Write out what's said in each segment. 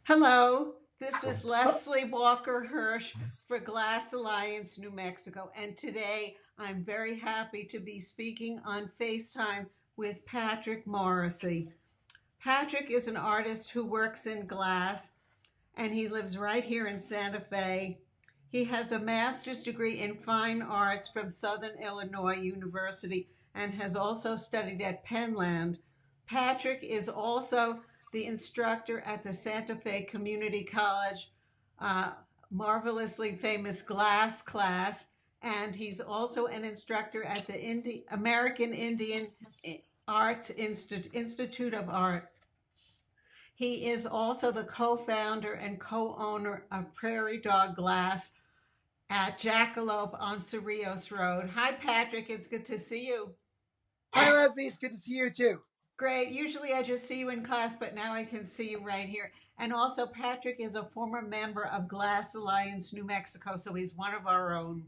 Hello, this is Leslie Walker Hirsch for Glass Alliance, New Mexico, and today I'm very happy to be speaking on FaceTime with Patrick Morrissey. Patrick is an artist who works in glass and he lives right here in Santa Fe. He has a master's degree in fine arts from Southern Illinois University and has also studied at Penland. Patrick is also the instructor at the Santa Fe Community College marvelously famous glass class, and he's also an instructor at the American Indian Arts Institute of Art. He is also the co-founder and co-owner of Prairie Dog Glass at Jackalope on Cerrillos Road. Hi, Patrick. It's good to see you. Hi, Leslie. It's good to see you too. Great. Usually I just see you in class, but now I can see you right here. And also, Patrick is a former member of Glass Alliance New Mexico, so he's one of our own.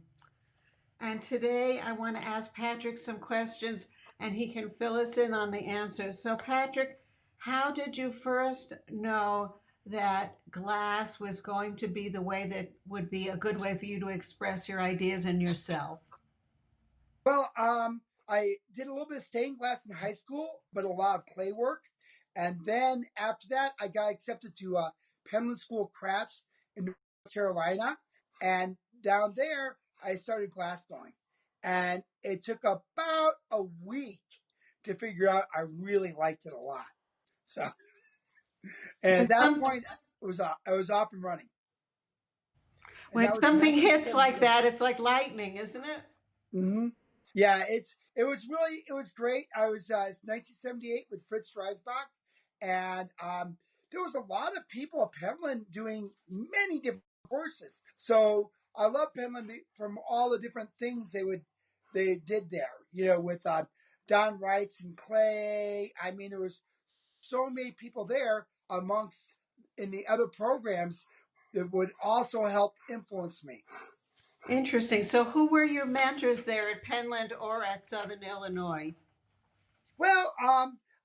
And today I want to ask Patrick some questions and he can fill us in on the answers. So, Patrick, how did you first know that glass was going to be the way that would be a good way for you to express your ideas and yourself? Well, I did a little bit of stained glass in high school, but a lot of clay work. And then after that, I got accepted to Penland School of Crafts in North Carolina. And down there, I started glass blowing. And it took about a week to figure out I really liked it a lot. So, and at When, that some, point, I was off and running. And when that was something hits like 1978. that, it's like lightning, isn't it? Mm-hmm. Yeah, it was great. It's 1978 with Fritz Reisbach, and there was a lot of people at Penland doing many different courses. So I love Penland from all the different things they did there. You know, with Don Wrights and Clay. I mean, there was so many people there amongst in the other programs that would also help influence me. Interesting. So, who were your mentors there at Penland or at Southern Illinois? Well,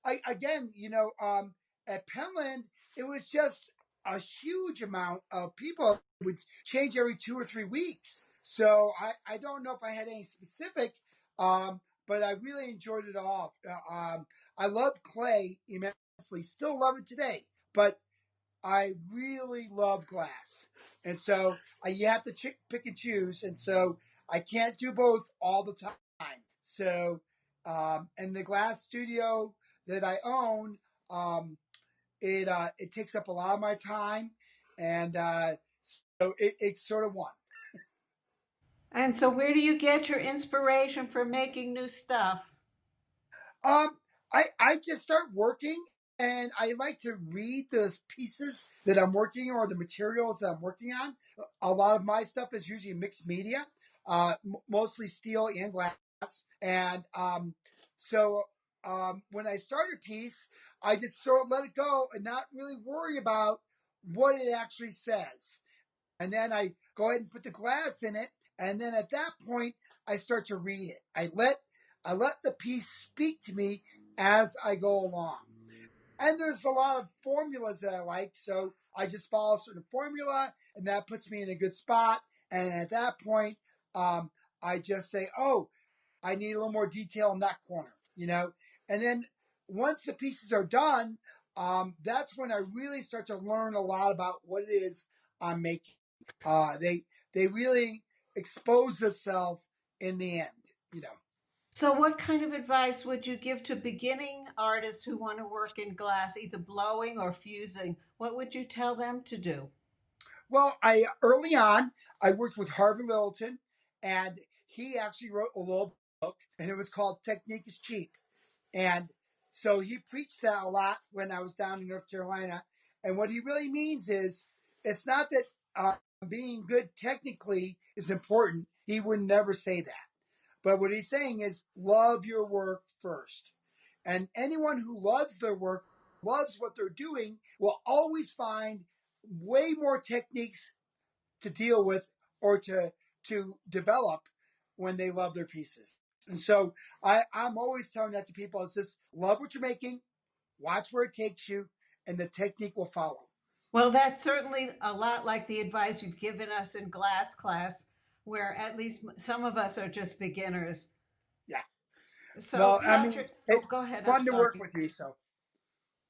at Penland, it was just a huge amount of people. It would change every 2 or 3 weeks. So I don't know if I had any specific, but I really enjoyed it all. I loved clay immensely, still love it today, but I really love glass. And so you have to pick and choose. And so I can't do both all the time. So, and the glass studio that I own, it takes up a lot of my time. And so it's sort of one. And so, where do you get your inspiration for making new stuff? Um, I just start working and I like to read the pieces that I'm working on or the materials that I'm working on. A lot of my stuff is usually mixed media, mostly steel and glass. And when I start a piece, I just sort of let it go and not really worry about what it actually says. And then I go ahead and put the glass in it. And then at that point, I start to read it. I let the piece speak to me as I go along. And there's a lot of formulas that I like, so I just follow a certain formula, and that puts me in a good spot. And at that point, I just say, "Oh, I need a little more detail in that corner," you know. And then once the pieces are done, that's when I really start to learn a lot about what it is I'm making. They really expose themselves in the end, you know. So, what kind of advice would you give to beginning artists who want to work in glass, either blowing or fusing? What would you tell them to do? Well, I early on I worked with Harvey Littleton, and he actually wrote a little book, and it was called "Technique is Cheap." And so he preached that a lot when I was down in North Carolina. And what he really means is, it's not that being good technically is important. He would never say that. But what he's saying is, love your work first. And anyone who loves their work, loves what they're doing, will always find way more techniques to deal with or to develop when they love their pieces. And so I'm always telling that to people. It's just love what you're making, watch where it takes you, and the technique will follow. Well, that's certainly a lot like the advice you've given us in glass class, where at least some of us are just beginners. Yeah. So, Well, I mean, Patrick, oh, go it's ahead. I'm fun to work sorry. with you. So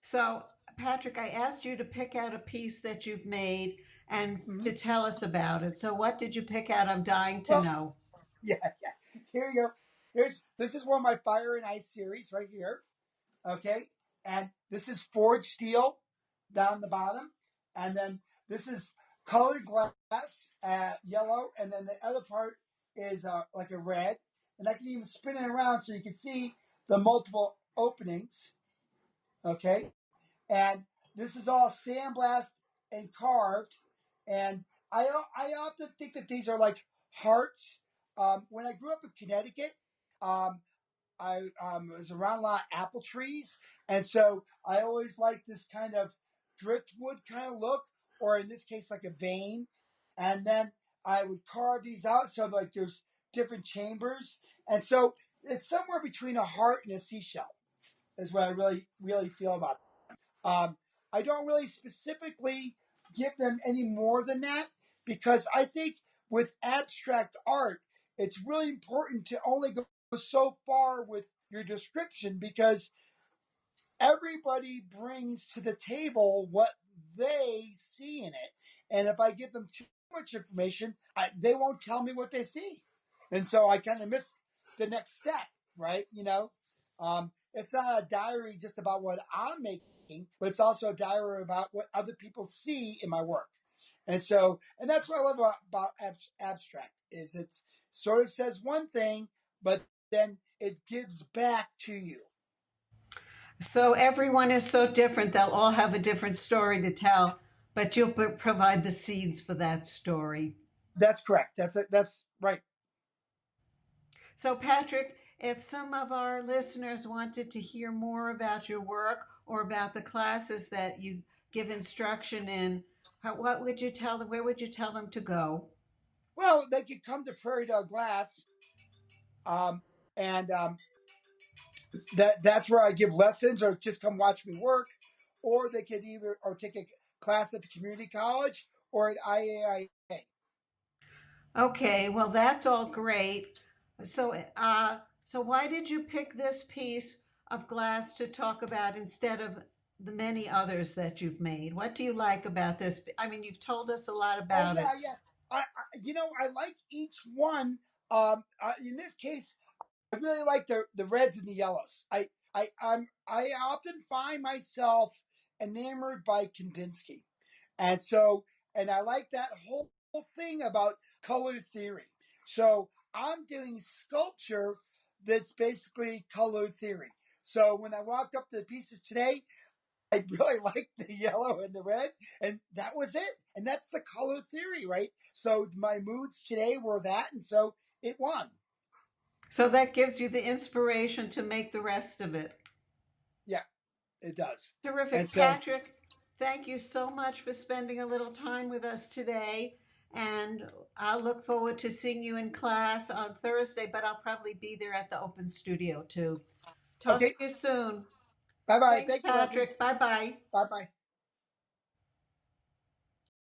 So, Patrick, I asked you to pick out a piece that you've made and to mhm. tell us about it. So, what did you pick out? I'm dying to Well, know. yeah, yeah. Here you go. This is one of my Fire and Ice series right here. Okay, and this is forged steel down the bottom, and then this is colored glass, yellow, and then the other part is like a red, and I can even spin it around so you can see the multiple openings. Okay, and this is all sandblasted and carved, and I often think that these are like hearts. When I grew up in Connecticut, um, I was around a lot of apple trees, and so I always liked this kind of driftwood kind of look, or in this case, like a vein. And then I would carve these out so like there's different chambers, and so it's somewhere between a heart and a seashell is what I really feel about them. I don't really specifically give them any more than that because I think with abstract art, it's really important to only go so far with your description because everybody brings to the table what they see in it. And if I give them too much information, they won't tell me what they see. And so I kind of miss the next step, right? It's not a diary just about what I'm making, but it's also a diary about what other people see in my work. And that's what I love about abstract is it sort of says one thing, but then it gives back to you. So, everyone is so different, they'll all have a different story to tell, but you'll provide the seeds for that story. That's correct. That's right. So, Patrick, if some of our listeners wanted to hear more about your work or about the classes that you give instruction in, what would you tell them? Where would you tell them to go? Well, they could come to Prairie Dog Glass, um, and that's where I give lessons, or just come watch me work, or they could either or take a class at the community college or at IAIA. Okay, well, that's all great. So why did you pick this piece of glass to talk about instead of the many others that you've made? What do you like about this? I mean, you've told us a lot Oh about yeah, it. yeah. I like each one. In this case, I really like the reds and the yellows. I often find myself enamored by Kandinsky. And so, and I like that whole thing about color theory. So I'm doing sculpture that's basically color theory. So when I walked up to the pieces today, I really liked the yellow and the red, and that was it. And that's the color theory, right? So my moods today were that, and so it won. So that gives you the inspiration to make the rest of it. Yeah, it does. And Terrific. so, Patrick, thank you so much for spending a little time with us today. And I'll look forward to seeing you in class on Thursday, but I'll probably be there at the open studio too. Talk to okay, you soon. bye bye. Thanks, Thank you, Leslie. Patrick. Bye bye. Bye bye.